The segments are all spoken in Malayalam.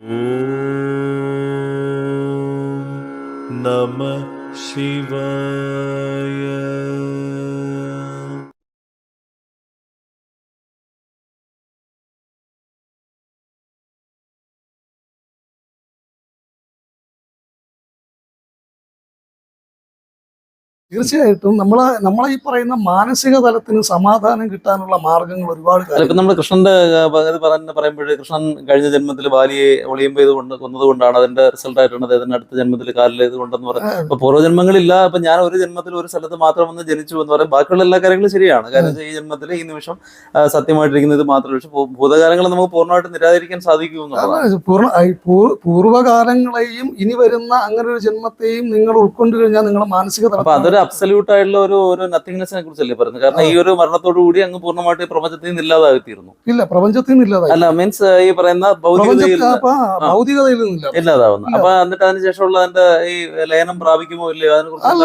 ഓം നമ ശിവായ. തീർച്ചയായിട്ടും നമ്മളെ ഈ പറയുന്ന മാനസിക തലത്തിന് സമാധാനം കിട്ടാനുള്ള മാർഗങ്ങൾ ഒരുപാട് ഇപ്പൊ നമ്മൾ കൃഷ്ണന്റെ പറയുമ്പോഴേ കൃഷ്ണൻ കഴിഞ്ഞ ജന്മത്തിൽ ബാലിയെ ഒളിയമ്പ് ചെയ്ത് കൊന്നതുകൊണ്ടാണ് അതിന്റെ റിസൾട്ട് ആയിട്ടാണ് അദ്ദേഹത്തിന്റെ അടുത്ത ജന്മത്തിൽ കാലിലേത് കൊണ്ടെന്ന് പറയുന്നത്. ഇപ്പൊ പൂർവ്വജന്മങ്ങളില്ല. ഇപ്പൊ ഞാൻ ഒരു ജന്മത്തിൽ ഒരു സ്ഥലത്ത് മാത്രം വന്ന് ജനിച്ചു എന്ന് പറയും. ബാക്കിയുള്ള എല്ലാ കാര്യങ്ങളും ശരിയാണ്. കാര്യം ഈ ജന്മത്തിൽ ഈ നിമിഷം സത്യമായിട്ടിരിക്കുന്നത് മാത്രമേ. പക്ഷെ ഭൂതകാലങ്ങൾ നമുക്ക് പൂർണ്ണമായിട്ട് നിരാകരിക്കാൻ സാധിക്കുമെന്നുള്ളതാണ്. പൂർവ്വകാലങ്ങളെയും ഇനി വരുന്ന അങ്ങനെ ഒരു ജന്മത്തെയും നിങ്ങൾ ഉൾക്കൊണ്ടു കഴിഞ്ഞാൽ നിങ്ങളുടെ മാനസിക തലം അപ്പൊ അതൊരു അബ്സല്യൂട്ട് ആയിട്ടുള്ള ഒരു നത്തിങ്നെസിനെ കുറിച്ചല്ലേ പറയുന്നത്. കാരണം ഈ ഒരു മരണത്തോടു കൂടി അങ്ങ് പൂർണ്ണമായിട്ട് പ്രപഞ്ചത്തിൽ നിന്ന് ഇല്ലാതായിത്തീരുന്നു. ഇല്ല, പ്രപഞ്ചത്തിൽ നിന്ന് ഇല്ലാതായി. അല്ല, മീൻസ് ഈ പറയുന്ന ഭൗതികതയിൽ ഇല്ലാതാവുന്നു. അപ്പൊ എന്നിട്ട് അതിനുശേഷമുള്ള അതിന്റെ ഈ ലയനം പ്രാപിക്കുമോ ഇല്ലയോ അതിനെക്കുറിച്ച് അല്ല,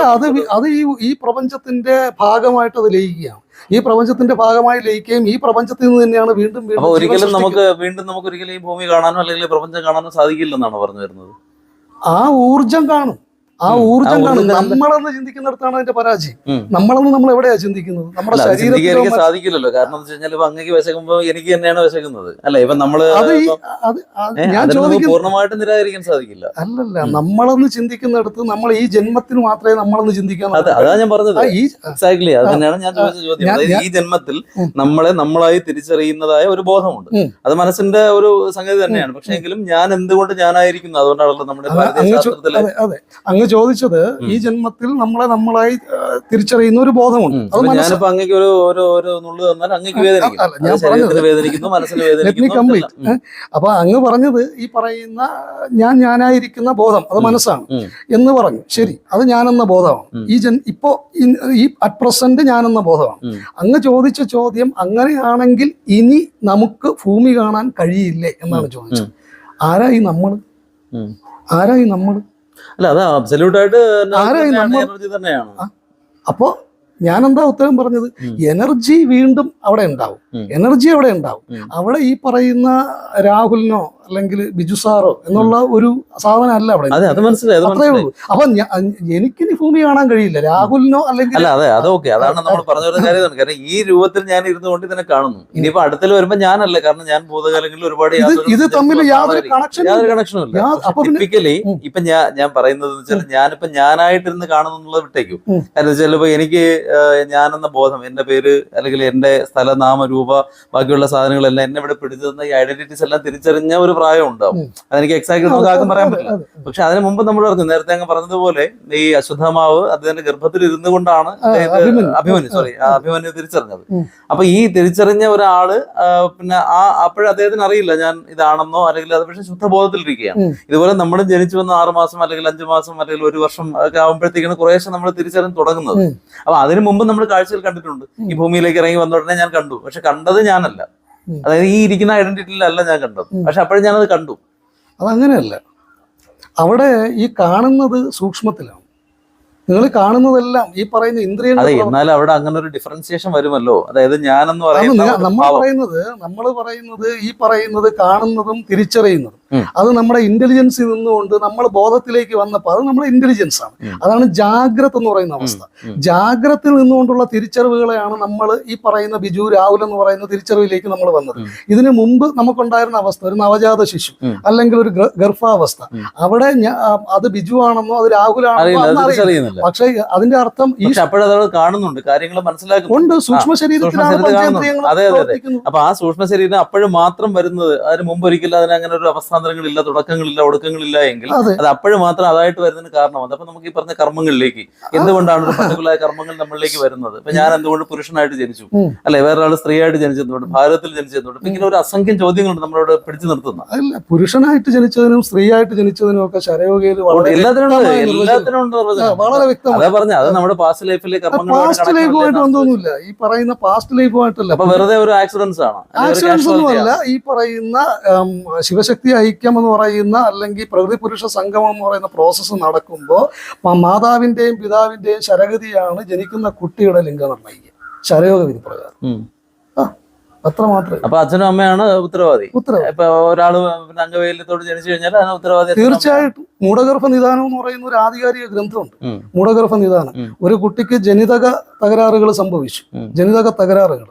അത് ഈ പ്രപഞ്ചത്തിന്റെ ഭാഗമായിട്ട് അത് ലയിക്കുകയാണ്. ഈ പ്രപഞ്ചത്തിന്റെ ഭാഗമായി ലയിക്കുകയും ഈ പ്രപഞ്ചത്തിൽ നിന്ന് തന്നെയാണ് വീണ്ടും അപ്പൊ ഒരിക്കലും നമുക്ക് ഒരിക്കലും ഈ ഭൂമി കാണാനോ അല്ലെങ്കിൽ പ്രപഞ്ചം കാണാനോ സാധിക്കില്ലെന്നാണ് പറഞ്ഞു വരുന്നത്. ആ ഊർജം കാണും. ആ ഊർജം കാണും. നമ്മളെന്ന് ചിന്തിക്കുന്നിടത്താണ് അതിന്റെ പരാജയം. നമ്മൾ എവിടെയാ ചിന്തിക്കുന്നത്? നമ്മുടെ ശരീരത്തിൽ സാധിക്കില്ലല്ലോ. കാരണം എന്ന് വെച്ചാൽ ഇപ്പൊ അങ്ങേക്ക് വിശക്കുമ്പോ എനിക്ക് തന്നെയാണ് വിശക്കുന്നത്. അല്ല, ഇപ്പൊ നമ്മള് പൂർണ്ണമായിട്ട് നിരാകരിക്കാൻ സാധിക്കില്ല. അല്ലല്ല, നമ്മളെന്ന് ചിന്തിക്കുന്നിടത്ത് നമ്മൾ ഈ ജന്മത്തിന് മാത്രമേ നമ്മളെന്ന് ചിന്തിക്കാൻ. അതാ ഞാൻ പറഞ്ഞത്. എക്സാക്ട്ലി അത് തന്നെയാണ് ഞാൻ ചോദിച്ച ചോദ്യം. അതായത് ഈ ജന്മത്തിൽ നമ്മളായി തിരിച്ചറിയുന്നതായ ഒരു ബോധമുണ്ട്. അത് മനസ്സിന്റെ ഒരു സംഗതി തന്നെയാണ്. പക്ഷെ എങ്കിലും ഞാൻ എന്തുകൊണ്ട് ഞാനായിരിക്കുന്നു. അതുകൊണ്ടാണല്ലോ നമ്മുടെ ശാസ്ത്രത്തില് അങ്ങ് ചോദിച്ചത് ഈ ജന്മത്തിൽ നമ്മളായി തിരിച്ചറിയുന്ന ഒരു ബോധമുണ്ട്. ഞാനിപ്പോ അങ്ങേക്ക് ഒരു നുള്ളു തന്നാൽ അങ്ങേക്ക് വേദനിക്കുന്നു, മനസ്സിന് വേദനിക്കുന്നു. അപ്പൊ അങ്ങ് പറഞ്ഞത് ഈ പറയുന്ന ഞാനായിരിക്കുന്ന ബോധം അത് മനസ്സാണ് എന്ന് പറഞ്ഞു. ശരി, അത് ഞാനെന്ന ബോധമാണ്. ഇപ്പോ ഈ അറ്റ് പ്രസന്റ് ഞാനെന്ന ബോധമാണ്. അങ്ങ് ചോദിച്ച ചോദ്യം അങ്ങനെയാണെങ്കിൽ ഇനി നമുക്ക് ഭൂമി കാണാൻ കഴിയില്ലേ എന്നാണ് ചോദിച്ചത്. ആരായി നമ്മൾ? അല്ല, അത് അബ്സല്യൂട്ട് ആയിട്ട് എനർജി തന്നെയാണ്. അപ്പോ ഞാൻ എന്താ ഉത്തരം പറഞ്ഞത്? എനർജി വീണ്ടും അവിടെ ഉണ്ടാവും. അവിടെ ഈ പറയുന്ന രാഹുലിനോ അല്ലെങ്കിൽ ബിജു സാറോ എന്നുള്ള ഒരു സാധനം അല്ല അവിടെ. അത് മനസ്സിലായി. അപ്പൊ എനിക്കിനി ഭൂമി കാണാൻ കഴിയില്ല. രാഹുലിനോ അല്ലെങ്കിൽ അതാണ് നമ്മൾ പറഞ്ഞ കാര്യം. കാരണം ഈ രൂപത്തിൽ ഞാൻ ഇരുന്നുകൊണ്ട് ഇതിനെ കാണുന്നു. ഇനിയിപ്പോ അടുത്തിൽ വരുമ്പോ ഞാനല്ല. കാരണം ഞാൻ ഭൂതകാലങ്ങളിൽ ഒരുപാട് ഇത് തമ്മിൽ യാതൊരു കണക്ഷനും ഇല്ല. ടിപ്പിക്കലി ഇപ്പൊ ഞാൻ പറയുന്നത് വെച്ചാൽ ഞാനിപ്പോ ഞാനായിട്ടിരുന്ന് കാണുന്നുള്ളത് വിട്ടേക്കും. കാരണം ചിലപ്പോ എനിക്ക് ഞാനെന്ന ബോധം, എന്റെ പേര് അല്ലെങ്കിൽ എന്റെ സ്ഥലനാമ രൂപ ബാക്കിയുള്ള സാധനങ്ങളെല്ലാം എന്നെ ഇവിടെ പിടിച്ചു തന്ന ഈ ഐഡന്റിറ്റീസ് എല്ലാം തിരിച്ചറിഞ്ഞ ഒരു പ്രായം ഉണ്ടാവും. അതെനിക്ക് എക്സാക്ട് നമുക്ക് ആർക്കും പറയാൻ പറ്റില്ല. പക്ഷെ അതിന് മുമ്പ് നമ്മൾ പറഞ്ഞു, നേരത്തെ അങ്ങ് പറഞ്ഞതുപോലെ ഈ അശ്വത്ഥമാവ് അദ്ദേഹത്തിന്റെ ഗർഭത്തിൽ ഇരുന്നു കൊണ്ടാണ് അഭിമന്യു തിരിച്ചറിഞ്ഞത്. അപ്പൊ ഈ തിരിച്ചറിഞ്ഞ ഒരാള് പിന്നെ അപ്പോഴും അദ്ദേഹത്തിന് അറിയില്ല ഞാൻ ഇതാണെന്നോ അല്ലെങ്കിൽ അത് പക്ഷെ ശുദ്ധബോധത്തിലിരിക്കുകയാണ്. ഇതുപോലെ നമ്മൾ ജനിച്ചു വന്ന 6 മാസം അല്ലെങ്കിൽ 5 മാസം അല്ലെങ്കിൽ 1 വർഷം ഒക്കെ ആകുമ്പോഴത്തേക്കാണ് കുറേശ്ശെ നമ്മൾ തിരിച്ചറിഞ്ഞ് തുടങ്ങുന്നത്. അപ്പൊ അതിനു മുമ്പ് നമ്മൾ കാഴ്ചയിൽ കണ്ടിട്ടുണ്ട്. ഈ ഭൂമിയിലേക്ക് ഇറങ്ങി വന്ന ഉടനെ ഞാൻ കണ്ടു. പക്ഷെ കണ്ടത് ഞാനല്ല. അതായത് ഈ ഇരിക്കുന്ന ഐഡന്റിറ്റിയിലല്ല ഞാൻ കണ്ടത്. പക്ഷെ അപ്പോഴും ഞാനത് കണ്ടു. അതങ്ങനെയല്ല. അവിടെ ഈ കാണുന്നത് സൂക്ഷ്മത്തിലാണ്. നിങ്ങൾ കാണുന്നതെല്ലാം ഈ പറയുന്ന ഇന്ദ്രിയങ്ങൾ. എന്നാലും അവിടെ അങ്ങനെ ഒരു ഡിഫറൻസിയേഷൻ വരുമല്ലോ. അതായത് ഞാനെന്ന് നമ്മൾ പറയുന്നത് ഈ പറയുന്നത് കാണുന്നതും തിരിച്ചറിയുന്നതും അത് നമ്മുടെ ഇന്റലിജൻസിൽ നിന്നുകൊണ്ട് നമ്മൾ ബോധത്തിലേക്ക് വന്നപ്പോൾ അത് നമ്മുടെ ഇന്റലിജൻസ് ആണ്. അതാണ് ജാഗ്രത എന്ന് പറയുന്ന അവസ്ഥ. ജാഗ്രതയിൽ നിന്നുകൊണ്ടുള്ള തിരിച്ചറിവുകളെയാണ് നമ്മൾ ഈ പറയുന്ന ബിജു രാഹുൽ എന്ന് പറയുന്ന തിരിച്ചറിവിലേക്ക് നമ്മൾ വന്നത്. ഇതിനു മുമ്പ് നമുക്കുണ്ടായിരുന്ന അവസ്ഥ ഒരു നവജാത ശിശു അല്ലെങ്കിൽ ഒരു ഗർഭാവസ്ഥ. അവിടെ അത് ബിജു ആണെന്നോ അത് രാഹുലാണെന്നോ അറിയില്ല. പക്ഷെ അതിന്റെ അർത്ഥം ഈ കാണുന്നുണ്ട്, കാര്യങ്ങൾ മനസ്സിലാക്കുന്നുണ്ട്. സൂക്ഷ്മ ശരീരത്തിലാണ്. അപ്പൊ ആ സൂക്ഷ്മ ശരീരം അപ്പോഴും മാത്രം വരുന്നത്. അതിന് മുമ്പ് ഒരിക്കലും അതിന് അങ്ങനെ ഒരു അവസ്ഥാന്തരങ്ങളില്ല, തുടക്കങ്ങളില്ല, ഒടുക്കങ്ങളില്ല എങ്കിൽ അത് അപ്പോഴും മാത്രം അതായിട്ട് വരുന്നതിന് കാരണമാണ്. അപ്പൊ നമുക്ക് ഈ പറഞ്ഞ കർമ്മങ്ങളിലേക്ക് എന്തുകൊണ്ടാണ് ഒരു പർട്ടിക്കുലർ കർമ്മങ്ങൾ നമ്മളിലേക്ക് വരുന്നത്? ഇപ്പൊ ഞാൻ എന്തുകൊണ്ട് പുരുഷനായിട്ട് ജനിച്ചു, അല്ലെ വേറൊരാൾ സ്ത്രീയായിട്ട് ജനിച്ചതുകൊണ്ട്, ഭാരതത്തിൽ ജനിച്ചതുകൊണ്ട്, ഇങ്ങനെ ഒരു അസംഖ്യം ചോദ്യങ്ങളുണ്ട് നമ്മളോട് പിടിച്ചു നിർത്തുന്ന. അല്ല, പുരുഷനായിട്ട് ജനിച്ചതിനും സ്ത്രീയായിട്ട് ജനിച്ചതിനും ഒക്കെ ശരയോഗയിൽ എല്ലാത്തിനും വളരെ വ്യക്തമാണ്. അതാ പറഞ്ഞ അത് നമ്മുടെ പാസ്റ്റ് ലൈഫിലെ പാസ്റ്റ് ലൈഫുമായിട്ട് ബന്ധമൊന്നുമില്ല. ഈ പറയുന്ന പാസ്റ്റ് ലൈഫുമായിട്ടല്ല. അപ്പൊ വെറുതെ ഒരു ആക്സിഡൻസ് ആണ്. ആക്സിഡൻസ് ഒന്നുമല്ല. ഈ പറയുന്ന ശിവശക്തി ഐക്യം എന്ന് പറയുന്ന അല്ലെങ്കിൽ പ്രകൃതി പുരുഷ സംഗമം എന്ന് പറയുന്ന പ്രോസസ്സ് നടക്കുമ്പോൾ മാതാവിന്റെയും പിതാവിന്റെയും ശരഗതിയാണ് ജനിക്കുന്ന കുട്ടിയുടെ ലിംഗനിർണ്ണയിക്കുക ശരയോഗ വിധി പ്രകാരം. അത്ര മാത്രമേ. അപ്പൊ അച്ഛനും അമ്മയാണ് ഉത്തരവാദി. ഉത്തരവാദി ഇപ്പൊ ഒരാള് അംഗവൈകല്യത്തോട് ജനിച്ചു കഴിഞ്ഞാൽ അതിന് ഉത്തരവാദി തീർച്ചയായിട്ടും. മൂഢഗർഭ നിദാനം എന്ന് പറയുന്ന ഒരു ആധികാരിക ഗ്രന്ഥമുണ്ട്. മൂഢഗർഭ നിദാനം. ഒരു കുട്ടിക്ക് ജനിതക തകരാറുകൾ സംഭവിച്ചു, ജനിതക തകരാറുകൾ.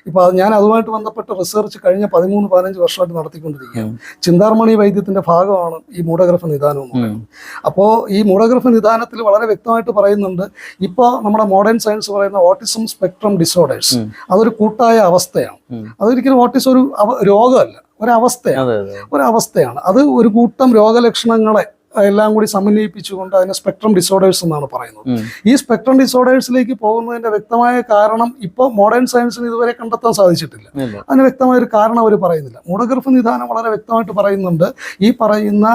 ഇപ്പൊ ഞാൻ അതുമായിട്ട് ബന്ധപ്പെട്ട റിസർച്ച് കഴിഞ്ഞ 13-15 വർഷമായിട്ട് നടത്തിക്കൊണ്ടിരിക്കുകയാണ്. ചിന്താർമണി വൈദ്യത്തിന്റെ ഭാഗമാണ് ഈ മൂഢഗർഭ നിദാനം എന്ന് പറയുന്നത്. അപ്പോൾ ഈ മൂഢഗർഭ നിദാനത്തിൽ വളരെ വ്യക്തമായിട്ട് പറയുന്നുണ്ട്, ഇപ്പോൾ നമ്മുടെ മോഡേൺ സയൻസ് പറയുന്ന ഓട്ടിസം സ്പെക്ട്രം ഡിസോർഡേഴ്സ് അതൊരു കൂട്ടായ അവസ്ഥയാണ്. അതൊരിക്കലും ഓട്ടിസം ഒരു രോഗമല്ല, ഒരവസ്ഥയാണ്. അത് ഒരു കൂട്ടം രോഗലക്ഷണങ്ങളെ എല്ലാം കൂടി സമന്വയിപ്പിച്ചുകൊണ്ട് അതിനെ സ്പെക്ട്രം ഡിസോർഡേഴ്സ് എന്നാണ് പറയുന്നത്. ഈ സ്പെക്ട്രം ഡിസോർഡേഴ്സിലേക്ക് പോകുന്നതിന്റെ വ്യക്തമായ കാരണം ഇപ്പോൾ മോഡേൺ സയൻസിന് ഇതുവരെ കണ്ടെത്താൻ സാധിച്ചിട്ടില്ല. അതിന് വ്യക്തമായ ഒരു കാരണം അവർ പറയുന്നില്ല. മൂഢഗർഭ നിദാനം വളരെ വ്യക്തമായിട്ട് പറയുന്നുണ്ട്. ഈ പറയുന്ന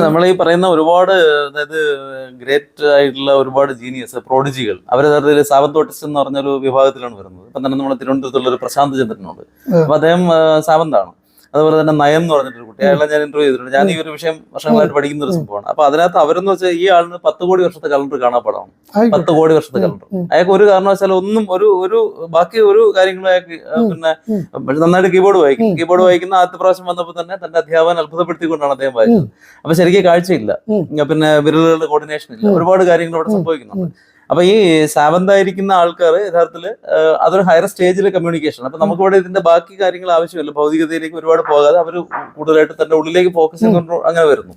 നമ്മൾ ഈ പറയുന്ന ഒരുപാട്, അതായത് ഗ്രേറ്റ് ആയിട്ടുള്ള ഒരുപാട് ജീനിയസ് പ്രോഡിജികൾ, അവരെ സാവന്ത് ഓട്ടിസ്റ്റ് എന്ന് പറഞ്ഞൊരു വിഭാഗത്തിലാണ് വരുന്നത്. ഇപ്പം തന്നെ നമ്മുടെ തിരുവനന്തപുരത്തുള്ള ഒരു പ്രശാന്ത് ചന്ദ്രനുണ്ട്. അപ്പൊ അദ്ദേഹം സാവന്താണ്. അതുപോലെ തന്നെ നയം എന്ന് പറഞ്ഞിട്ടൊരു കുട്ടി, അയാളെ ഞാൻ ഇന്റർവ്യൂ ചെയ്തിട്ടുണ്ട്. ഞാൻ ഈ ഒരു വിഷയം വർഷങ്ങളായിട്ട് പഠിക്കുന്ന ഒരു സംഭവമാണ്. അപ്പൊ അതിനകത്ത് അവരെന്ന് വെച്ചാൽ ഈ ആളിന് 10 കോടി വർഷത്തെ കലണ്ടർ കാണാപ്പാടാണ്. 10 കോടി വർഷത്തെ കലണ്ടർ. അയാൾക്ക് ഒരു കാരണവശാലും ഒന്നും ഒരു ബാക്കി ഒരു കാര്യങ്ങളും അയാൾക്ക് പിന്നെ നന്നായിട്ട് കീബോർഡ് വായിക്കും. കീബോർഡ് വായിക്കുന്ന ആദ്യത്തെ പ്രാവശ്യം വന്നപ്പോൾ തന്നെ തന്റെ അധ്യാപകൻ അത്ഭുതപ്പെടുത്തിക്കൊണ്ടാണ് അദ്ദേഹം വായിച്ചത്. അപ്പൊ ശരിക്കും കാഴ്ചയില്ല, പിന്നെ വിരലുകളുടെ കോർഡിനേഷൻ ഇല്ല, ഒരുപാട് കാര്യങ്ങൾ അവിടെ സംഭവിക്കുന്നുണ്ട്. അപ്പൊ ഈ സാവന്തായിരിക്കുന്ന ആൾക്കാർ യഥാർത്ഥത്തില് അതൊരു ഹയർ സ്റ്റേജിലെ കമ്മ്യൂണിക്കേഷൻ. അപ്പൊ നമുക്കിവിടെ ഇതിന്റെ ബാക്കി കാര്യങ്ങൾ ആവശ്യമില്ല, ഭൗതികതയിലേക്ക് ഒരുപാട് പോകാതെ അവർ കൂടുതലായിട്ട് തന്റെ ഉള്ളിലേക്ക് ഫോക്കസ് ചെയ്യുന്നുണ്ട്. അങ്ങനെ വരുന്നു.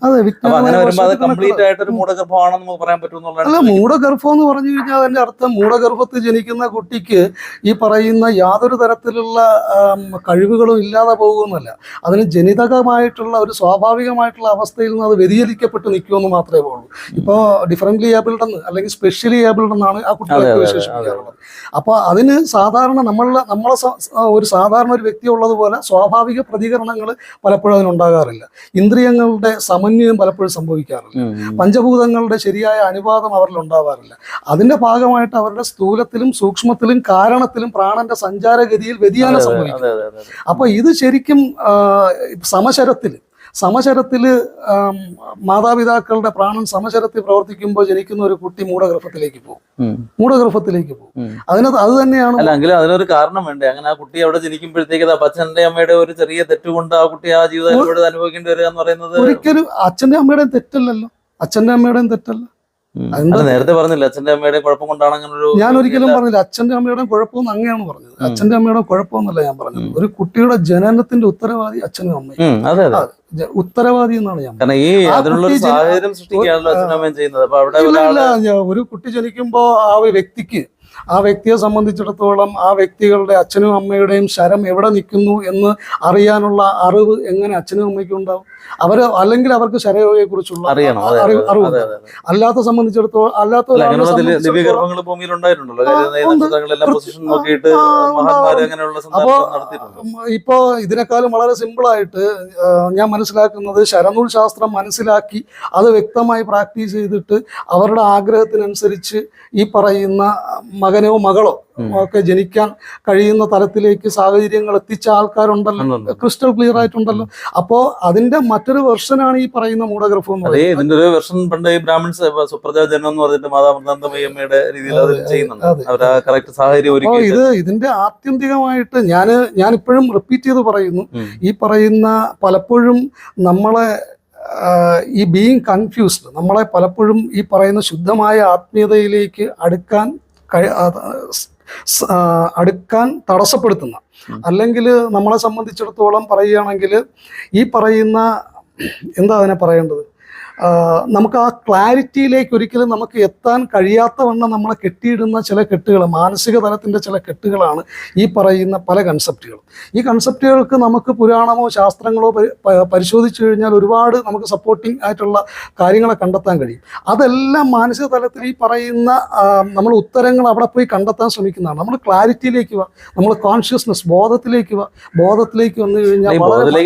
അപ്പൊ അങ്ങനെ വരുമ്പോൾ അത് കംപ്ലീറ്റ് ആയിട്ട് ഒരു മൂഢഗർഭമാണെന്ന് നമുക്ക് പറയാൻ പറ്റുമെന്നുള്ളതാണ്. മൂഢഗർഭം എന്ന് പറഞ്ഞു കഴിഞ്ഞാൽ അതിന്റെ അർത്ഥം മൂഢഗർഭത്തിൽ ജനിക്കുന്ന കുട്ടിക്ക് ഈ പറയുന്ന യാതൊരു തരത്തിലുള്ള കഴിവുകളും ഇല്ലാതെ പോകുന്നല്ല. അതിന് ജനിതകമായിട്ടുള്ള ഒരു സ്വാഭാവികമായിട്ടുള്ള അവസ്ഥയിൽ നിന്ന് അത് വ്യതിചലിക്കപ്പെട്ട് നിൽക്കുമെന്ന് മാത്രമേ ഉള്ളൂ. ഇപ്പോൾ ഡിഫറൻ്റ്ലി ഏബിൾഡ് എന്ന് അല്ലെങ്കിൽ സ്പെഷ്യലി ഏബിൾഡ് എന്നാണ് ആ കുട്ടികളെ വിശേഷിപ്പിക്കാറുള്ളത്. അപ്പോൾ അതിന് സാധാരണ നമ്മളെ ഒരു സാധാരണ ഒരു വ്യക്തി ഉള്ളതുപോലെ സ്വാഭാവിക പ്രതികരണങ്ങൾ പലപ്പോഴും അതിനുണ്ടാകാറില്ല. ഇന്ദ്രിയങ്ങളുടെ സമന്വയം പലപ്പോഴും സംഭവിക്കാറില്ല. പഞ്ചഭൂതങ്ങളുടെ ശരിയായ അനുപാതം അവരിൽ ഉണ്ടാവാറില്ല. അതിന്റെ ഭാഗമായിട്ട് അവരുടെ സ്ഥൂലത്തിലും സൂക്ഷ്മത്തിലും കാരണത്തിലും പ്രാണന്റെ സഞ്ചാരഗതിയിൽ വ്യതിയാനം സംഭവിക്കും. അപ്പൊ ഇത് ശരിക്കും സമശരത്തിൽ മാതാപിതാക്കളുടെ പ്രാണൻ സമശരത്തിൽ പ്രവർത്തിക്കുമ്പോൾ ജനിക്കുന്ന ഒരു കുട്ടി മൂഢഗർഭത്തിലേക്ക് പോകും. അതിനകത്ത് അത് തന്നെയാണ്. അല്ലെങ്കിൽ അതിനൊരു കാരണം വേണ്ടേ? അങ്ങനെ ആ കുട്ടി അവിടെ ജനിക്കുമ്പോഴത്തേക്ക് അച്ഛന്റെ അമ്മയുടെ ഒരു ചെറിയ തെറ്റുകൊണ്ട് ആ കുട്ടി ആ ജീവിതം അനുഭവിക്കേണ്ടി വരിക എന്ന് പറയുന്നത് ഒരിക്കലും അച്ഛന്റെ അമ്മയുടെയും തെറ്റല്ലല്ലോ. അച്ഛന്റെ അമ്മയുടെയും തെറ്റല്ല. നേരത്തെ പറഞ്ഞില്ല അച്ഛന്റെ അമ്മയുടെ കുഴപ്പം കൊണ്ടാണ് അങ്ങനെ ഒരു. ഞാൻ ഒരിക്കലും പറഞ്ഞില്ല അച്ഛന്റെ അമ്മയുടെ കുഴപ്പമെന്ന് അങ്ങനെയാണ് പറഞ്ഞത്. അച്ഛന്റെ അമ്മയുടെ കുഴപ്പമെന്നല്ല ഞാൻ പറഞ്ഞത്. ഒരു കുട്ടിയുടെ ജനനത്തിന്റെ ഉത്തരവാദി അച്ഛനും അമ്മയും. ഉത്തരവാദി എന്നാണ് ഞാൻ. ഒരു കുട്ടി ജനിക്കുമ്പോ ആ വ്യക്തിയെ സംബന്ധിച്ചിടത്തോളം ആ വ്യക്തികളുടെ അച്ഛനും അമ്മയുടെയും ശരം എവിടെ നിൽക്കുന്നു എന്ന് അറിയാനുള്ള അറിവ് എങ്ങനെ അച്ഛനും അമ്മയ്ക്കും ഉണ്ടാവും? അല്ലെങ്കിൽ അവർക്ക് ശരയോഗയെ കുറിച്ചുള്ള അറിവ്. അല്ലാത്ത സംബന്ധിച്ചിടത്തോളം അപ്പോ ഇപ്പോ ഇതിനേക്കാളും വളരെ സിമ്പിളായിട്ട് ഞാൻ മനസ്സിലാക്കുന്നത് ശരനൂൽ ശാസ്ത്രം മനസ്സിലാക്കി അത് വ്യക്തമായി പ്രാക്ടീസ് ചെയ്തിട്ട് അവരുടെ ആഗ്രഹത്തിനനുസരിച്ച് ഈ പറയുന്ന മകനോ മകളോ ഒക്കെ ജനിക്കാൻ കഴിയുന്ന തലത്തിലേക്ക് സാഹചര്യങ്ങൾ എത്തിച്ച ആൾക്കാരുണ്ടല്ലോ, ക്രിസ്റ്റൽ ക്ലിയർ ആയിട്ടുണ്ടല്ലോ. അപ്പോ അതിന്റെ മറ്റൊരു വെർഷനാണ് ഈ പറയുന്ന മൂഢഗർഭം എന്ന് പറയുന്നത്. ഇതിന്റെ ഒരു വെർഷൻ പണ്ട് ഈ ബ്രാഹ്മിൺസ് സുപ്രജാ ജനം എന്ന് പറഞ്ഞിട്ട് മാതാമൃതാന്തമയ്യമ്മയുടെ രീതിയിൽ അത് ചെയ്യുന്നുണ്ട്. ഇതിന്റെ ആത്യന്തികമായിട്ട് ഞാൻ ഇപ്പോഴും റിപ്പീറ്റ് ചെയ്ത് പറയുന്നു, ഈ പറയുന്ന പലപ്പോഴും നമ്മളെ ഈ ബീയിങ് കൺഫ്യൂസ്ഡ് നമ്മളെ പലപ്പോഴും ഈ പറയുന്ന ശുദ്ധമായ ആത്മീയതയിലേക്ക് അടുക്കാൻ തടസ്സപ്പെടുത്തുന്ന, അല്ലെങ്കിൽ നമ്മളെ സംബന്ധിച്ചിടത്തോളം പറയുകയാണെങ്കിൽ ഈ പറയുന്ന എന്താ അതിനെ പറയേണ്ടത്, നമുക്ക് ആ ക്ലാരിറ്റിയിലേക്ക് ഒരിക്കലും നമുക്ക് എത്താൻ കഴിയാത്തവണ്ണം നമ്മളെ കെട്ടിയിടുന്ന ചില കെട്ടുകൾ, മാനസിക തലത്തിൻ്റെ ചില കെട്ടുകളാണ് ഈ പറയുന്ന പല കൺസെപ്റ്റുകളും. ഈ കൺസെപ്റ്റുകൾക്ക് നമുക്ക് പുരാണമോ ശാസ്ത്രങ്ങളോ പരിശോധിച്ചു കഴിഞ്ഞാൽ ഒരുപാട് നമുക്ക് സപ്പോർട്ടിങ് ആയിട്ടുള്ള കാര്യങ്ങളെ കണ്ടെത്താൻ കഴിയും. അതെല്ലാം മാനസിക തലത്തിൽ ഈ പറയുന്ന നമ്മൾ ഉത്തരങ്ങൾ അവിടെ പോയി കണ്ടെത്താൻ ശ്രമിക്കുന്നതാണ്. നമ്മൾ ക്ലാരിറ്റിയിലേക്ക് നമ്മൾ കോൺഷ്യസ്നെസ് ബോധത്തിലേക്ക് വന്നു കഴിഞ്ഞാൽ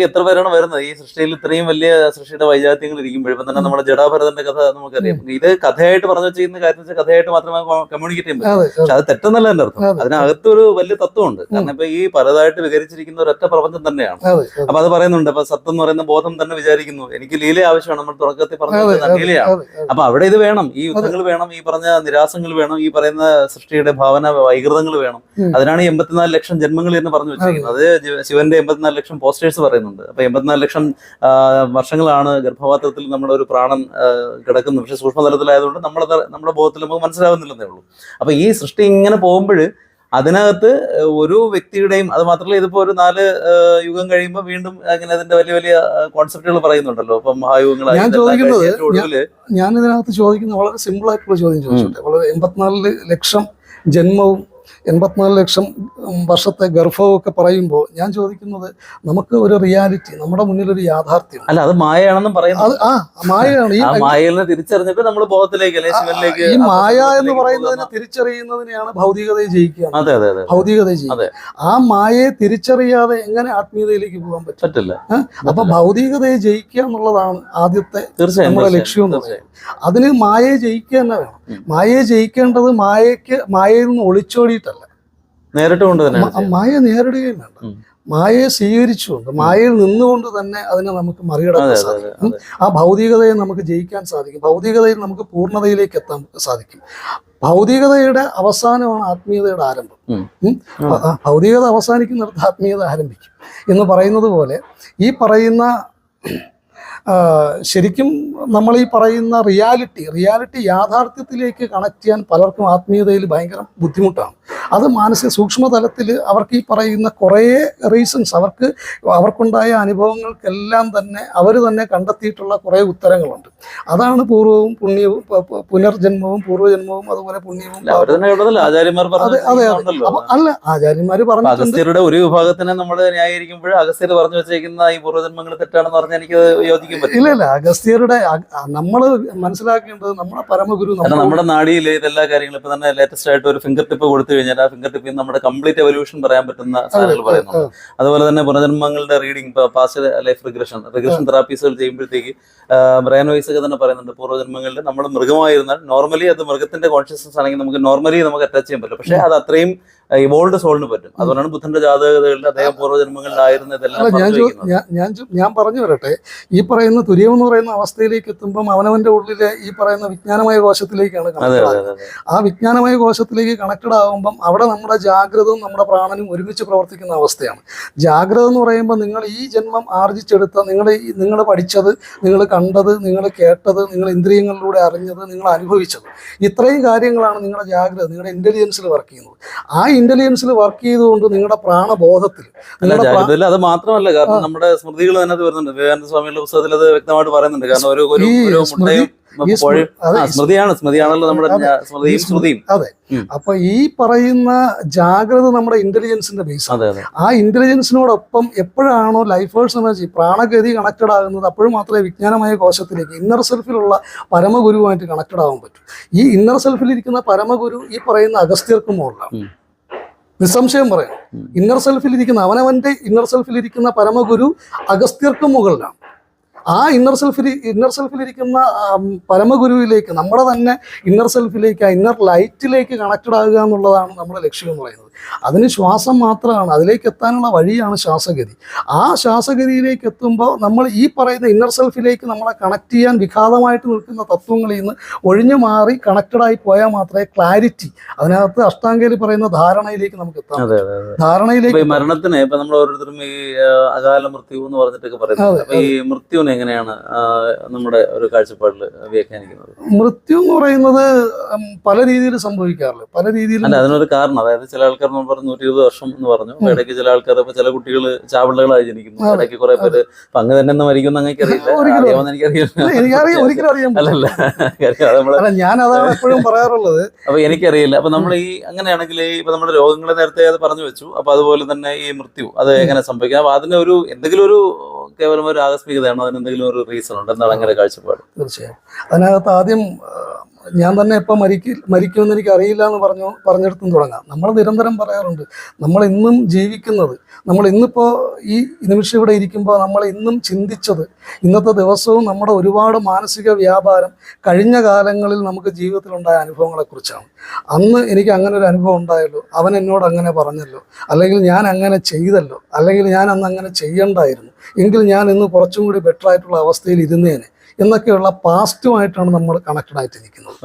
എത്ര പേരാണ് വരുന്നത്? ഈ സൃഷ്ടിയിൽ ഇത്രയും വലിയ സൃഷ്ടിയുടെ വൈജാത്യങ്ങൾ ഇരിക്കുമ്പോഴും തന്നെ നമ്മുടെ ജഡാഭരതന്റെ കഥ നമുക്കറിയാം. ഇത് കഥയായിട്ട് പറഞ്ഞു വെച്ചിരിക്കുന്ന കാര്യം വെച്ചാൽ കഥയായിട്ട് മാത്രമേ കമ്മ്യൂണിക്കേറ്റ് ചെയ്യാൻ പറ്റൂ. പക്ഷെ അത് തെറ്റെന്നല്ല എന്റെ അർത്ഥം. അതിനകത്ത് ഒരു വലിയ തത്വമുണ്ട്. കാരണം ഇപ്പൊ ഈ പലതായിട്ട് വിവരിച്ചിരിക്കുന്ന ഒരൊറ്റ പ്രപഞ്ചം തന്നെയാണ്. അപ്പൊ അത് പറയുന്നുണ്ട്. അപ്പൊ സത്യം എന്ന് പറയുന്ന ബോധം തന്നെ വിചാരിക്കുന്നു എനിക്ക് ലീല ആവശ്യമാണ്. നമ്മൾ തുടക്കത്തിൽ പറഞ്ഞത് ലീലയാണ്. അപ്പൊ അവിടെ ഇത് വേണം, ഈ യുദ്ധങ്ങൾ വേണം, ഈ പറഞ്ഞ നിരാസങ്ങൾ വേണം, ഈ പറയുന്ന സൃഷ്ടിയുടെ ഭാവന വൈകൃതങ്ങൾ വേണം. അതിനാണ് ഈ 84 ലക്ഷം ജന്മങ്ങൾ എന്ന് പറഞ്ഞു വെച്ചിരിക്കുന്നത്. അത് ശിവന്റെ 84 ലക്ഷം പോസ്റ്റേഴ്സ് പറയുന്നുണ്ട്. അപ്പൊ 84 ലക്ഷം വർഷങ്ങളാണ് ഗർഭപാത്രത്തിൽ നമ്മുടെ ഒരു പ്രാണൻ കിടക്കുന്നത്. പക്ഷെ സൂക്ഷ്മതലത്തിലായതുകൊണ്ട് നമ്മുടെ ബോധത്തിൽ നമുക്ക് മനസ്സിലാവുന്നില്ലെന്നേ ഉള്ളൂ. അപ്പൊ ഈ സൃഷ്ടി ഇങ്ങനെ പോകുമ്പോൾ അതിനകത്ത് ഒരു വ്യക്തിയുടെയും, അത് മാത്രമല്ല ഇതിപ്പോ ഒരു 4 യുഗം കഴിയുമ്പോൾ വീണ്ടും അങ്ങനെ അതിന്റെ വലിയ വലിയ കോൺസെപ്റ്റുകൾ പറയുന്നുണ്ടല്ലോ. ഇപ്പൊ മഹായുഗങ്ങളായി ഞാൻ ഇതിനകത്ത് ചോദിക്കുന്ന വളരെ സിമ്പിൾ ആയിട്ടുള്ള ചോദ്യം ചോദിച്ചോട്ടെ. വളരെ 84 ലക്ഷം ജന്മവും 84 ലക്ഷം വർഷത്തെ ഗർഭവും ഒക്കെ പറയുമ്പോൾ ഞാൻ ചോദിക്കുന്നത്, നമുക്ക് ഒരു റിയാലിറ്റി, നമ്മുടെ മുന്നിൽ ഒരു യാഥാർത്ഥ്യം അല്ല, അത് മായയാണെന്നും പറയുന്നത്. മായയാണ്. ഈ മായയിൽ തിരിച്ചറിഞ്ഞിട്ട് നമ്മൾ ബോധത്തിലേക്ക് അല്ലെ ശിവനിലേക്ക്, ഈ മായ എന്ന് പറയുന്നതിനെ തിരിച്ചറിയുന്നതിനെയാണ് ഭൗതികതയെ ജയിക്കുക. അതെ അതെ അതെ, ഭൗതികതയെ ജയിക്കുക. ആ മായയെ തിരിച്ചറിയാതെ എങ്ങനെ ആത്മീയതയിലേക്ക് പോകാൻ പറ്റില്ല. അപ്പൊ ഭൗതികതയെ ജയിക്കുക എന്നുള്ളതാണ് ആദ്യത്തെ നമ്മുടെ ലക്ഷ്യം എന്ന് പറയുന്നത്. അതിന് മായയെ ജയിക്കുക തന്നെ വേണം. മായയെ ജയിക്കേണ്ടത് മായയിൽ നിന്ന് ഒളിച്ചോടിയിട്ടല്ല, നേരിട്ട് കൊണ്ട് തന്നെ മായ നേരിടുകയും വേണ്ട. മായയെ സ്വീകരിച്ചുകൊണ്ട്, മായയിൽ നിന്നുകൊണ്ട് തന്നെ അതിനെ നമുക്ക് മറികടക്കാൻ സാധിക്കും. ആ ഭൗതികതയെ നമുക്ക് ജയിക്കാൻ സാധിക്കും. ഭൗതികതയിൽ നമുക്ക് പൂർണ്ണതയിലേക്ക് എത്താൻ സാധിക്കും. ഭൗതികതയുടെ അവസാനമാണ് ആത്മീയതയുടെ ആരംഭം. ഭൗതികത അവസാനിക്കുന്നിടത്ത് ആത്മീയത ആരംഭിക്കും എന്ന് പറയുന്നത് പോലെ ഈ പറയുന്ന ശരിക്കും നമ്മൾ ഈ പറയുന്ന റിയാലിറ്റി യാഥാർത്ഥ്യത്തിലേക്ക് കണക്ട് ചെയ്യാൻ പലർക്കും ആത്മീയതയിൽ ഭയങ്കര ബുദ്ധിമുട്ടാണ്. അത് മാനസിക സൂക്ഷ്മതലത്തിൽ അവർക്ക് ഈ പറയുന്ന കുറേ റീസൺസ്, അവർക്കുണ്ടായ അനുഭവങ്ങൾക്കെല്ലാം തന്നെ അവർ തന്നെ കണ്ടെത്തിയിട്ടുള്ള കുറേ ഉത്തരങ്ങളുണ്ട്. അതാണ് പൂർവ്വവും പുണ്യവും, പുനർജന്മവും പൂർവ്വജന്മവും അതുപോലെ പുണ്യവും. അല്ല, ആചാര്യന്മാർ പറഞ്ഞിട്ടുണ്ട്. ഒരു വിഭാഗത്തിനെ നമ്മൾ ന്യായീകരിക്കുമ്പോൾ അഗസ്ത്യർ പറഞ്ഞു വെച്ചേക്കുന്ന ഈ പൂർവ്വജന്മങ്ങൾ തെറ്റാണെന്ന് പറഞ്ഞാൽ എനിക്ക് യോജിക്കും. ഇല്ല, അഗസ്ത്യരുടെ നമ്മൾ മനസ്സിലാക്കേണ്ടത് നമ്മുടെ പരമഗുരു, നമ്മുടെ നാടിയിൽ ഇതെല്ലാ കാര്യങ്ങളും ഇപ്പൊ തന്നെ ലേറ്റസ്റ്റ് ആയിട്ട് ഒരു ഫിംഗർ ടിപ്പ് കൊടുത്തു കഴിഞ്ഞാൽ ആ ഫിംഗർ ടിപ്പിൽ നമ്മുടെ കംപ്ലീറ്റ് എവല്യൂഷൻ പറയാൻ പറ്റുന്ന സാധനങ്ങൾ പറയുന്നുണ്ട്. അതുപോലെ തന്നെ പുനർജന്മങ്ങളുടെ റീഡിംഗ്, ഇപ്പൊ പാസ്റ്റ് ലൈഫ് റിഗ്രഷൻ തെറാപ്പീസുകൾ ചെയ്യുമ്പോഴത്തേക്ക് ബ്രയൻ വൈസ് ഒക്കെ തന്നെ പറയുന്നുണ്ട്, പൂർവ്വജന്മങ്ങളിൽ നമ്മൾ മൃഗമായിരുന്നാൽ നോർമലി അത് മൃഗത്തിന്റെ കോൺഷ്യസ്നസ് ആണെങ്കിൽ നമുക്ക് നോർമലി നമുക്ക് അറ്റാച്ച് ചെയ്യാൻ പറ്റും. പക്ഷെ അത് അത്രയും ഇവോൾഡ് സോളിന് പറ്റും. അതുകൊണ്ടാണ് ബുദ്ധന്റെ ജാതകതകളിൽ അദ്ദേഹം പൂർവ്വജന്മങ്ങളിലായിരുന്നു ഇതെല്ലാം. ഞാൻ പറഞ്ഞു വരട്ടെ, ഈ പറയുന്ന തുര്യം എന്ന് പറയുന്ന അവസ്ഥയിലേക്ക് എത്തുമ്പം അവനവന്റെ ഉള്ളിലെ ഈ പറയുന്ന വിജ്ഞാനമയ കോശത്തിലേക്കാണ് കണക്റ്റഡ് ആകുന്നത്. ആ വിജ്ഞാനമയ കോശത്തിലേക്ക് കണക്റ്റഡ് ആകുമ്പം അവിടെ നമ്മുടെ ജാഗ്രതയും നമ്മുടെ പ്രാണനും ഒരുമിച്ച് പ്രവർത്തിക്കുന്ന അവസ്ഥയാണ്. ജാഗ്രത എന്ന് പറയുമ്പോൾ നിങ്ങൾ ഈ ജന്മം ആർജിച്ചെടുത്ത, നിങ്ങൾ പഠിച്ചത്, നിങ്ങൾ കണ്ടത്, നിങ്ങൾ കേട്ടത്, നിങ്ങൾ ഇന്ദ്രിയങ്ങളിലൂടെ അറിഞ്ഞത്, നിങ്ങൾ അനുഭവിച്ചത്, ഇത്രയും കാര്യങ്ങളാണ് നിങ്ങളുടെ ജാഗ്രത, നിങ്ങളുടെ ഇന്റലിജൻസിൽ വർക്ക് ചെയ്യുന്നത്. ആ ഇന്റലിജൻസിൽ വർക്ക് ചെയ്തുകൊണ്ട് നിങ്ങളുടെ പ്രാണബോധത്തിൽ അത് മാത്രമല്ല, കാരണം നമ്മുടെ സ്മൃതികൾ തന്നെ വരുന്നുണ്ട്. വിവേകാനന്ദ സ്വാമിയുടെ പുസ്തകത്തിൽ അത് വ്യക്തമായിട്ട് പറയുന്നുണ്ട്. കാരണം ഒരു സ്മൃതിയാണല്ലോ നമ്മുടെ സ്മൃതിയും. അതെ. അപ്പൊ ഈ പറയുന്ന ജാഗ്രത നമ്മുടെ ഇന്റലിജൻസിന്റെ ബേസ്. ആ ഇന്റലിജൻസിനോടൊപ്പം എപ്പോഴാണോ ലൈഫേഴ്സ് എനർജി പ്രാണഗതി കണക്റ്റഡ് ആകുന്നത്, അപ്പോഴും മാത്രമേ വിജ്ഞാനമായ കോശത്തിലേക്ക് ഇന്നർ സെൽഫിലുള്ള പരമഗുരുവായിട്ട് കണക്റ്റഡ് ആവാൻ പറ്റും. ഈ ഇന്നർ സെൽഫിലിരിക്കുന്ന പരമഗുരു ഈ പറയുന്ന അഗസ്ത്യർക്ക് മുകളിലാണ്, നിസ്സംശയം പറയാം. അവനവന്റെ ഇന്നർ സെൽഫിലിരിക്കുന്ന പരമഗുരു അഗസ്ത്യർക്ക് മുകളിലാണ്. ആ ഇന്നർ സെൽഫിലിരിക്കുന്ന പരമഗുരുവിലേക്ക്, നമ്മുടെ തന്നെ ഇന്നർ സെൽഫിലേക്ക്, ആ ഇന്നർ ലൈറ്റിലേക്ക് കണക്റ്റഡ് ആകുക എന്നുള്ളതാണ് നമ്മുടെ ലക്ഷ്യം എന്ന് പറയുന്നത്. അതിന് ശ്വാസം മാത്രമാണ്, അതിലേക്ക് എത്താനുള്ള വഴിയാണ് ശ്വാസഗതി. ആ ശ്വാസഗതിയിലേക്ക് എത്തുമ്പോൾ നമ്മൾ ഈ പറയുന്ന ഇന്നർ സെൽഫിലേക്ക് നമ്മളെ കണക്ട് ചെയ്യാൻ വിഘാതമായിട്ട് നിൽക്കുന്ന തത്വങ്ങളിൽ നിന്ന് ഒഴിഞ്ഞു മാറി കണക്റ്റഡായി പോയാൽ മാത്രമേ ക്ലാരിറ്റി, അതിനകത്ത് അഷ്ടാംഗയിൽ പറയുന്ന ധാരണയിലേക്ക് നമുക്ക് എത്താം. ധാരണയിലേക്ക് മരണത്തിന് ഇപ്പൊ നമ്മൾ ഓരോരുത്തരും ഈ അകാല മൃത്യു എന്ന് പറഞ്ഞിട്ടൊക്കെ പറയുന്നത്, ഈ മൃത്യുവിനെ എങ്ങനെയാണ് നമ്മുടെ ഒരു കാഴ്ചപ്പാടിൽ വ്യാഖ്യാനിക്കുന്നത്? മൃത്യു എന്ന് പറയുന്നത് പല രീതിയിൽ സംഭവിക്കാറില്ല, പല രീതിയിൽ. അല്ല, അതിനൊരു കാരണം, അതായത് ചില ആൾക്കാർ നമ്മൾ പറഞ്ഞു 120 വർഷം എന്ന് പറഞ്ഞു. ഇടയ്ക്ക് ചില ആൾക്കാർ, ഇപ്പൊ ചില കുട്ടികൾ ചാവള്ളകളായി ജനിക്കുന്നു, ഇടയ്ക്ക് കുറെ പേര് അങ്ങ് തന്നെ മരിക്കുന്നു. അങ്ങനെ ഞാൻ അതാണ് എപ്പോഴും പറയാറുള്ളത്. അപ്പൊ എനിക്കറിയില്ല. അപ്പൊ നമ്മൾ ഈ അങ്ങനെയാണെങ്കിൽ ഇപ്പൊ നമ്മുടെ രോഗങ്ങളെ നേരത്തെ അത് പറഞ്ഞു വെച്ചു. അപ്പൊ അതുപോലെ തന്നെ ഈ മൃത്യു അത് എങ്ങനെ സംഭവിക്കാം? അപ്പൊ അതിന് ഒരു എന്തെങ്കിലും ഒരു കേവലം ഒരു ആകസ്മികതയാണോ? അതിന് എന്തെങ്കിലും ഒരു റീസൺ ഉണ്ട്? എന്താണ് അങ്ങനെ കാഴ്ചപ്പാട്? തീർച്ചയായും അതിനകത്ത് ആദ്യം ഞാൻ തന്നെ എപ്പോൾ മരിക്കുമെന്ന് എനിക്ക് അറിയില്ല എന്ന് പറഞ്ഞെടുത്തും തുടങ്ങാം. നമ്മൾ നിരന്തരം പറയാറുണ്ട്, നമ്മൾ ഇന്നും ജീവിക്കുന്നത്, നമ്മൾ ഇന്നിപ്പോൾ ഈ നിമിഷം ഇവിടെ ഇരിക്കുമ്പോൾ നമ്മൾ ഇന്നും ചിന്തിച്ചത്, ഇന്നത്തെ ദിവസവും നമ്മുടെ ഒരുപാട് മാനസിക വ്യാപാരം കഴിഞ്ഞ കാലങ്ങളിൽ നമുക്ക് ജീവിതത്തിലുണ്ടായ അനുഭവങ്ങളെക്കുറിച്ചാണ്. അന്ന് എനിക്ക് അങ്ങനെ ഒരു അനുഭവം ഉണ്ടായല്ലോ, അവൻ എന്നോട് അങ്ങനെ പറഞ്ഞല്ലോ, അല്ലെങ്കിൽ ഞാൻ അങ്ങനെ ചെയ്തല്ലോ, അല്ലെങ്കിൽ ഞാൻ അന്ന് അങ്ങനെ ചെയ്യണ്ടായിരുന്നു, എങ്കിൽ ഞാൻ ഇന്ന് കുറച്ചും കൂടി ബെറ്റർ ആയിട്ടുള്ള അവസ്ഥയിൽ ഇരുന്നേനെ എന്നൊക്കെയുള്ള പാസ്റ്റുമായിട്ടാണ് നമ്മൾ കണക്റ്റഡ് ആയിട്ടിരിക്കുന്നത്.